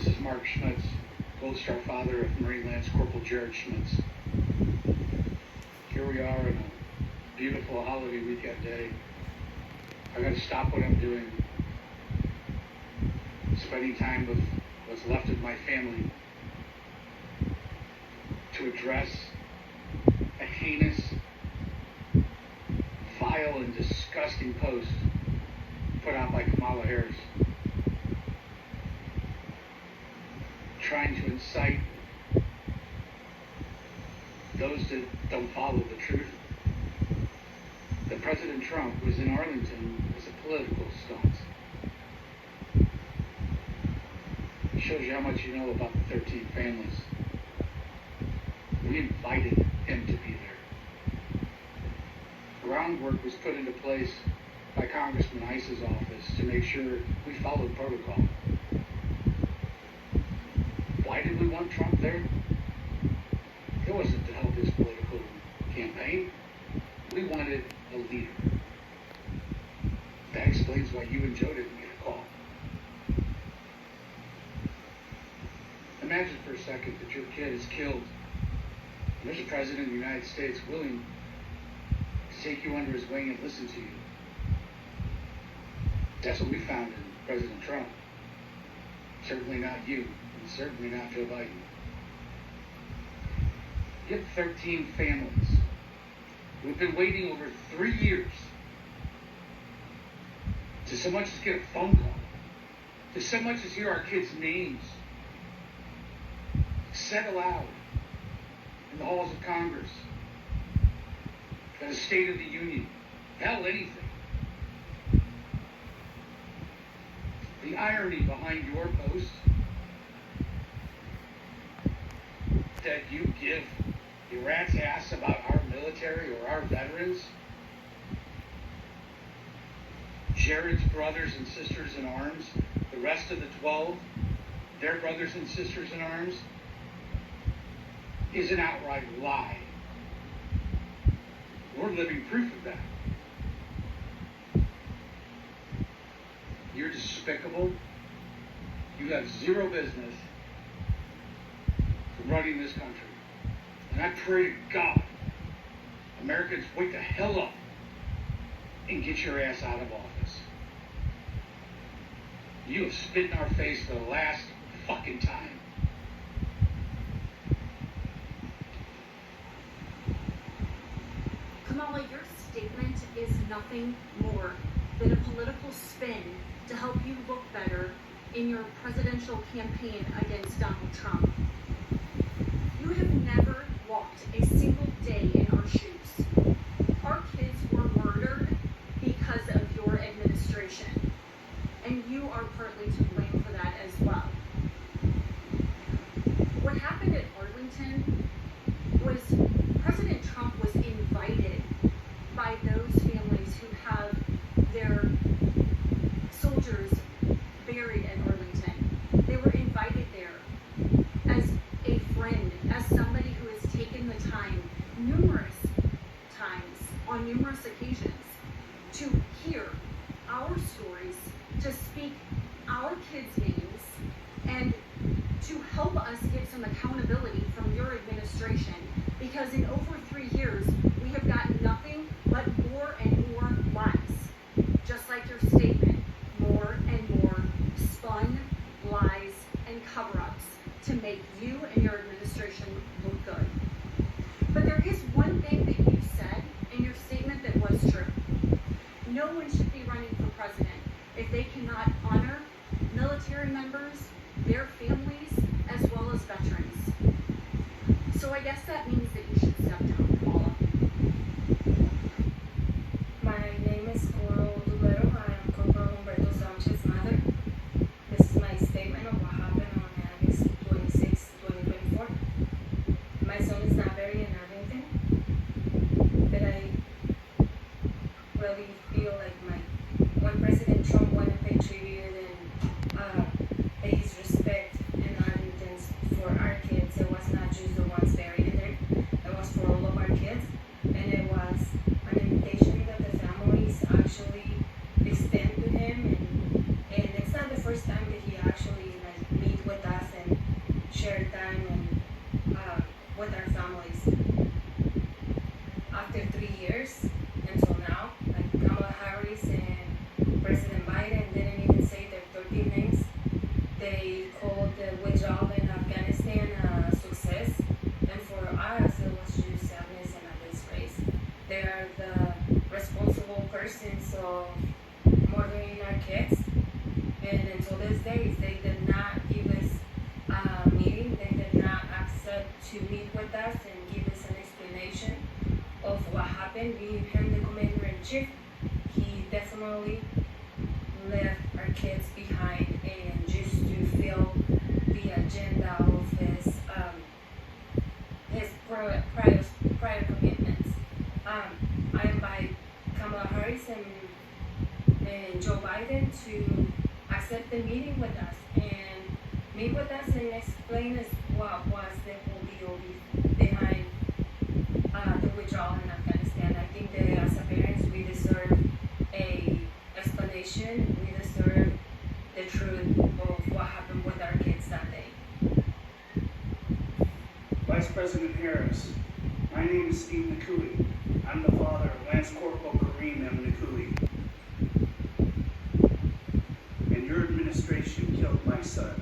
This is Mark Schmitz, Gold Star father of Marine Lance Corporal Jared Schmitz. Here we are in a beautiful holiday weekend day. I gotta stop what I'm doing, spending time with what's left of my family, to address a heinous, vile, and disgusting post put out by Kamala Harris, trying to incite those that don't follow the truth that President Trump was in Arlington as a political stunt. It shows you how much you know about the 13 families. We invited him to be there. Groundwork was put into place by Congressman Ice's office to make sure we followed protocol. Why did we want Trump there? It wasn't to help his political campaign. We wanted a leader. That explains why you and Joe didn't get a call. Imagine for a second that your kid is killed, and there's a president of the United States willing to take you under his wing and listen to you. That's what we found in President Trump. Certainly not you, and certainly not Joe Biden. You have 13 families who have been waiting over 3 years to so much as get a phone call, to so much as hear our kids' names said aloud in the halls of Congress, at a State of the Union, hell, anything. The irony behind your post that you give a rat's ass about our military or our veterans, Jared's brothers and sisters in arms, the rest of the 12, their brothers and sisters in arms, is an outright lie. We're living proof of that. You're despicable. You have zero business running this country. And I pray to God, Americans wake the hell up and get your ass out of office. You have spit in our face for the last fucking time. Kamala, your statement is nothing more than a political spin to help you look better in your presidential campaign against Donald Trump. You have never walked a single day in our shoes. Our kids were murdered because of your administration, and you are partly to blame for that as well. What happened at Arlington was President Trump was invited by those families who have their soldiers buried at Arlington. They were invited there as a friend, as somebody who has taken the time, numerous times, on numerous occasions, to hear our stories, to speak our kids' names, and to help us get some accountability from your administration. Because in over 3 years, we have gotten nothing but more and more lies. Just like your statement, more and more spun lies and cover-ups to make you and your administration look good. But there is one thing that you said in your statement that was true. No one should be running for president if they cannot honor military members, their families, as well as veterans. So I guess that means that you should step down, Kamala. My name is Coral Dubero. I am Corporal Humberto Sanchez's mother. This is my statement of what happened on August 26, 2024. My son is not buried in Arlington, but I really feel like when President Trump went and paid tribute and paid his respect in Arlington for our kids, it was not just the ones buried in there, it was for all of our kids, and it was an invitation that the families actually they called the withdrawal in Afghanistan a success, and for us it was just sadness and a disgrace. They are the responsible persons of murdering our kids, and until this day they did not give us a meeting. They did not accept to meet with us and give us an explanation of what happened. Being him the commander-in-chief, he definitely left our kids behind and just to fill the agenda of his prior commitments. I invite Kamala Harris and Joe Biden to accept the meeting with us and meet with us and explain us what was the whole deal behind the withdrawal in Afghanistan. I think that as a parents we deserve a explanation. We deserve the truth of what happened with our kids that day. Vice President Harris, my name is Steve Nakui. I'm the father of Lance Corporal Kareem M. Nakui. And your administration killed my son.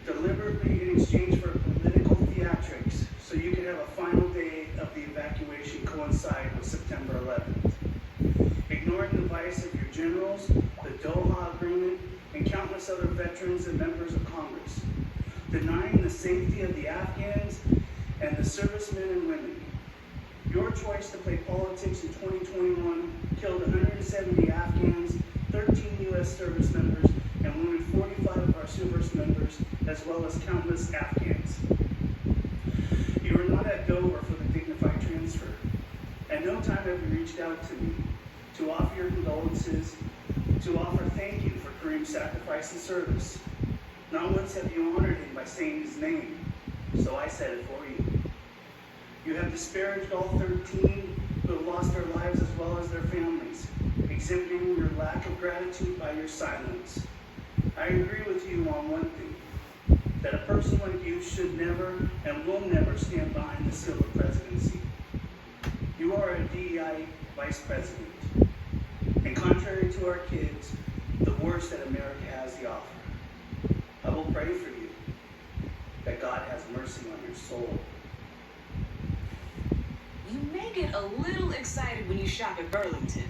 Deliberately in exchange for political theatrics, so you could have a final day of the evacuation coincide with September 11th. Ignoring the advice of your generals, the Doha Agreement, and countless other veterans and members of Congress. Denying the safety of the Afghans and the servicemen and women. Your choice to play politics in 2021 killed 170 Afghans, 13 U.S. service members, and wounded 45 of our service members, as well as countless Afghans. You were not at Dover for the dignified transfer. At no time have you reached out to me to offer your condolences, to offer thank you for Kareem's sacrifice and service. Not once have you honored him by saying his name, so I said it for you. You have disparaged all 13 who have lost their lives as well as their families, exhibiting your lack of gratitude by your silence. I agree with you on one thing, that a person like you should never and will never stand behind the seal of presidency. You are a DEI vice president, and contrary to our kids, the worst that America has to offer. I will pray for you, that God has mercy on your soul. You may get a little excited when you shop at Burlington.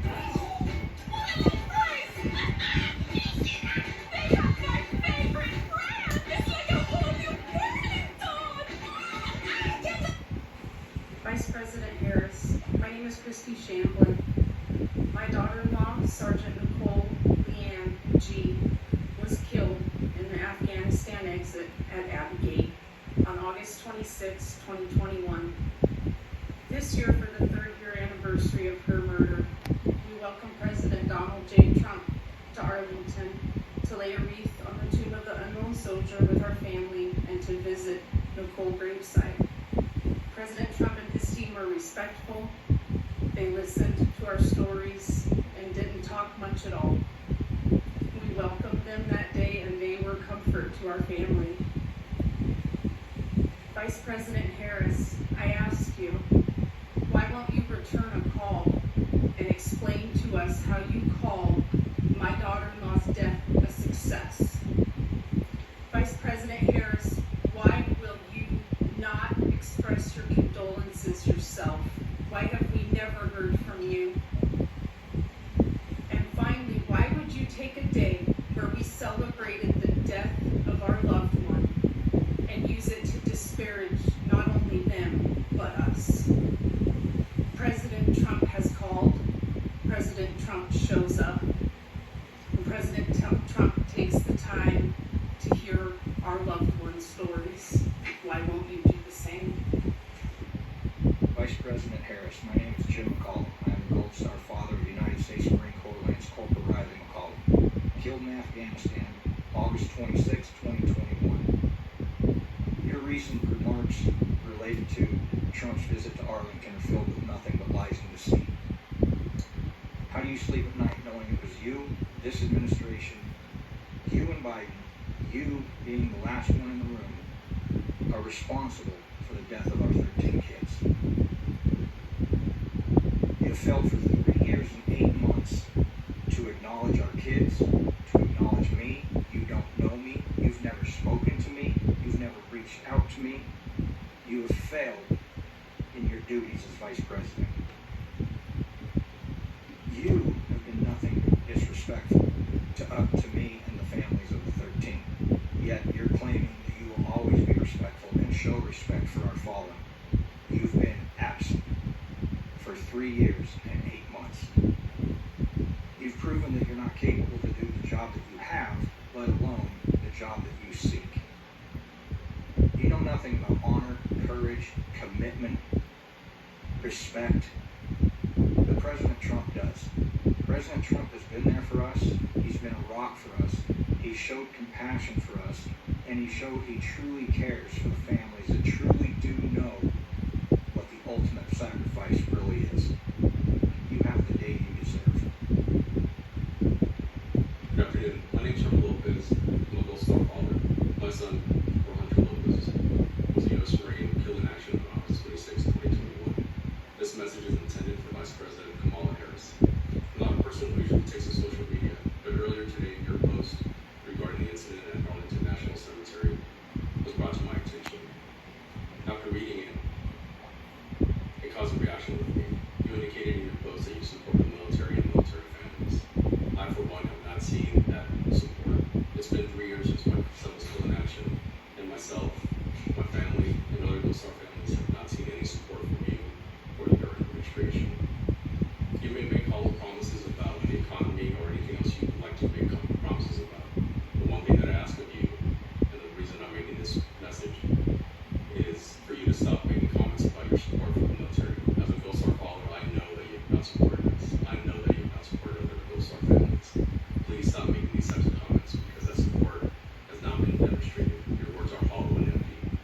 Vice President Harris, my name is Christy Shamblin. My daughter-in-law, Sergeant Nicole Leanne G., was killed in the Afghanistan exit at Abbey Gate on August 26, 2021. This year, for the 3rd year anniversary of her murder, we welcome President Donald J. Trump to Arlington to lay a wreath on the tomb of the unknown soldier with our family and to visit Nicole gravesite. President Trump and his team were respectful. They listened to our stories and didn't talk much at all. We welcomed them that day and they were comfort to our family. Vice President Harris, I ask you, why won't you return a call and explain to us how you called my daughter-in-law's death a success? Vice President Harris, why will you not express your condolences yourself? Why have we never heard from you? And finally, why would you take a day where we celebrated the death of our loved one and use it to disparage not only them, but us? President Trump has called, President Trump shows up, and President Trump takes the time to hear our loved ones' stories. Why won't you do the same? Vice President Harris, my name is Jim McCall. I am the Gold Star father of the United States Marine Corps Lance Corporal Riley McCall, killed in Afghanistan, August 26, 2021. Your recent remarks related to Trump's visit to Arlington are filled with nothing but lies and deceit. How do you sleep at night knowing it was you, this administration, you and Biden, you being the last one in the room, are responsible for the death of our 13 kids? You have failed for 3 years and 8 months to acknowledge our kids, to acknowledge me. You don't know never spoken to me. You've never reached out to me. You have failed in your duties as vice president. You have been nothing but disrespectful to me and the families of the 13. Yet you're claiming that you will always be respectful and show respect for our fallen. You've been absent for 3 years and 8 months. You've proven that you're not capable to do the job that you have, let alone the job that you seek. You know nothing about honor, courage, commitment, respect. But President Trump does. President Trump has been there for us. He's been a rock for us. He showed compassion for us, and he showed he truly cares for the families that truly do know what the ultimate sacrifice really is. You have the day you deserve. Good afternoon. My name is Herman Lopez. I'm a Gold Star father. My son, Hunter Lopez, was a U.S. Marine killed in action on August 26, 2021. This message is intended for Vice President Kamala Harris. I'm not a person who usually takes to social media, but earlier today, your post regarding the incident at Arlington National Cemetery was brought to my attention. After reading it caused a reaction with me. You indicated in your post that you support the military and military families. I, for one, have not seen that support. It's been 3 years since my son was killed in action, and myself, my family, and other Gold Star families have not seen any support from you or the current administration. You may make hollow promises about the economy or anything else you would like to make promises about. The one thing that I ask of you, and the reason I'm making this message, is for you to stop making comments about your support for the military. As a Gold Star father, I know that you've not supported us. I know that you've not supported other Gold Star families. Please stop making these types of comments because that support has not been demonstrated. Your words are hollow and empty.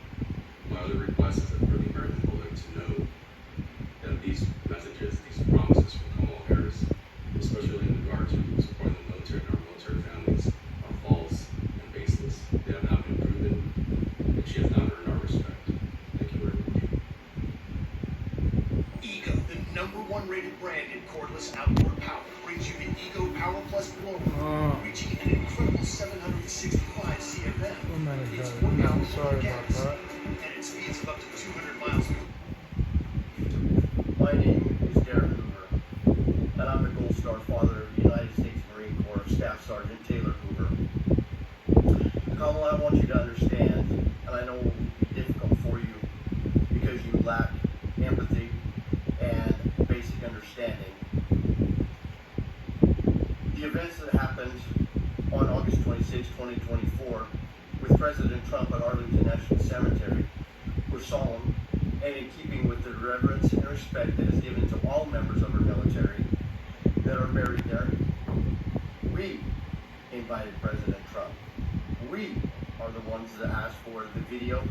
My other request is that for the American public to know that these messages, these promises from Kamala Harris, especially in regard to supporting the military and our military families, are false and baseless. They have not been proven, and she has not earned our respect. Thank you very much. Ego, the #1 rated brand in cordless outdoor power, brings you the Ego Power Plus blower, reaching an incredible 765 CFM. Oh my It's God, 1 gallon I'm sorry of about gas, that. and it speeds of up to 200 miles. My name is Darren Hoover, and I'm the Gold Star father of the United States Marine Corps Staff Sergeant Taylor Hoover. Kamala, I want you to understand, and I know it will be difficult for you because you lack empathy and basic understanding. The events that happened on August 26, 2024, with President Trump at Arlington National Cemetery were solemn and in keeping with the reverence and respect that is given to all members of our military that are buried there. We invited President Trump. We are the ones that asked for the video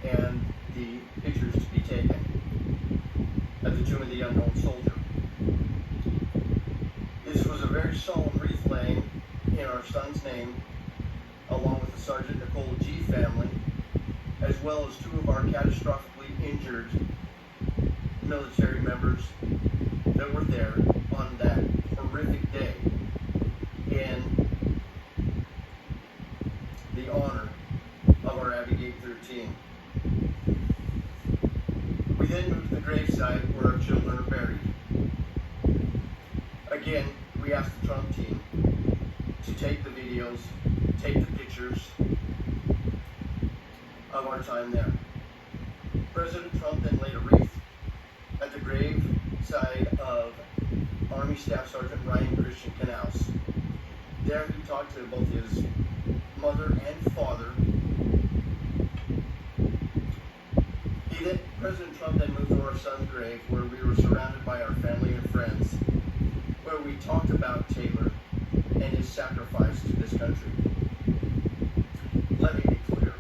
and the pictures to be taken at the Tomb of the Unknown Soldier. This was a very solemn wreath laying in our son's name, along with the Sergeant Nicole G family, as well as 2 of our catastrophically injured military members that were there on that horrific day in the honor of our Abbey 13. We then moved to the gravesite where our children are buried. Again, we asked the Trump team to take the videos, take the pictures of our time there. President Trump then laid a wreath at the grave side of Army Staff Sergeant Ryan Christian Canals. There he talked to both his mother and father. President Trump then moved to our son's grave where we were surrounded by our family and friends, where we talked about Taylor and his sacrifice to this country. Let me be clear.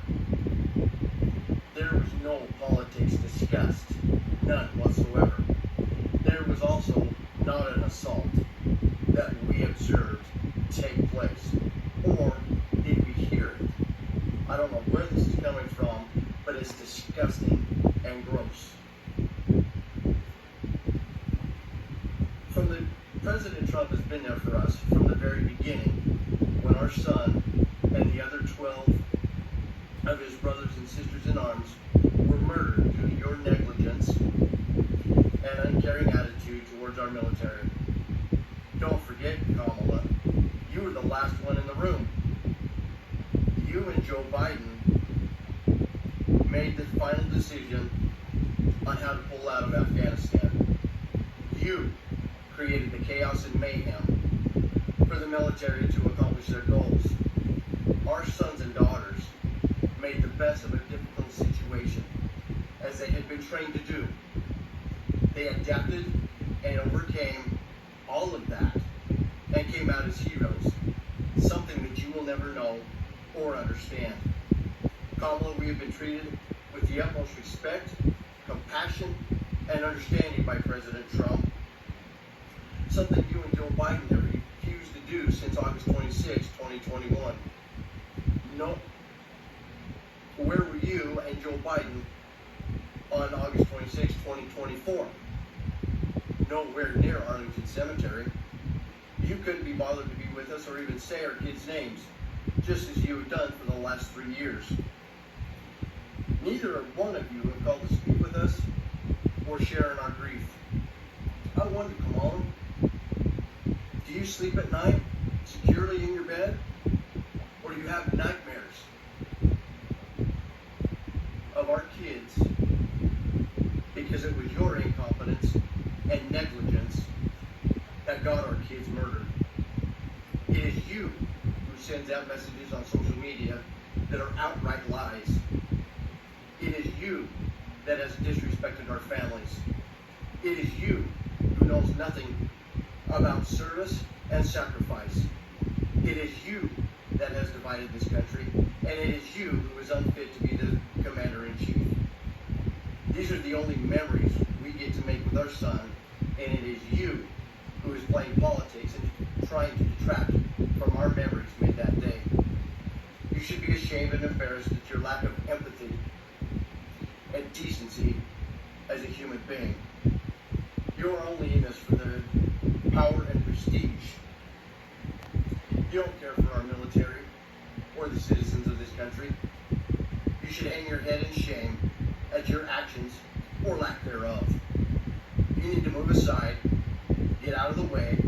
There was no politics discussed, none whatsoever. There was also not an assault that we observed take place, or did we hear it? I don't know where this is coming from, but it's disgusting and gross. President Trump has been there for us from the very beginning, when our son and the other 12 and sisters in arms were murdered due to your negligence and uncaring attitude towards our military. Don't forget, Kamala, you were the last one in the room. You and Joe Biden made the final decision on how to pull out of Afghanistan. You created the chaos and mayhem for the military to accomplish their goals. Our sons and daughters made the best of a difficult situation, as they had been trained to do. They adapted and overcame all of that and came out as heroes, something that you will never know or understand. Kamala, we have been treated with the utmost respect, compassion, and understanding by President Trump, something you and Joe Biden have refused to do since August 26, 2021. No, where were you and Joe Biden on August 26, 2024? Nowhere near Arlington Cemetery. You couldn't be bothered to be with us or even say our kids' names, just as you have done for the last 3 years. Neither one of you have called to speak with us or share in our grief. I wonder, Kamala, do you sleep at night securely in your bed? Or do you have nightmares of our kids because it was your incompetence and negligence that got our kids murdered? It is you who sends out messages on social media that are outright lies. It is you that has disrespected our families. It is you who knows nothing about service and sacrifice. It is you that has divided this country, and it is you who is unfit to be the commander-in-chief. These are the only memories we get to make with our son, and it is you who is playing politics and trying to detract from our memories made that day. You should be ashamed and embarrassed at your lack of empathy and decency as a human being. You're only in this for the power and prestige. You don't care for our military or the citizens of this country. You should hang your head in shame at your actions or lack thereof. You need to move aside, get out of the way,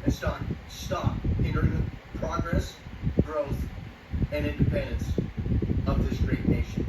and stop hindering the progress, growth, and independence of this great nation.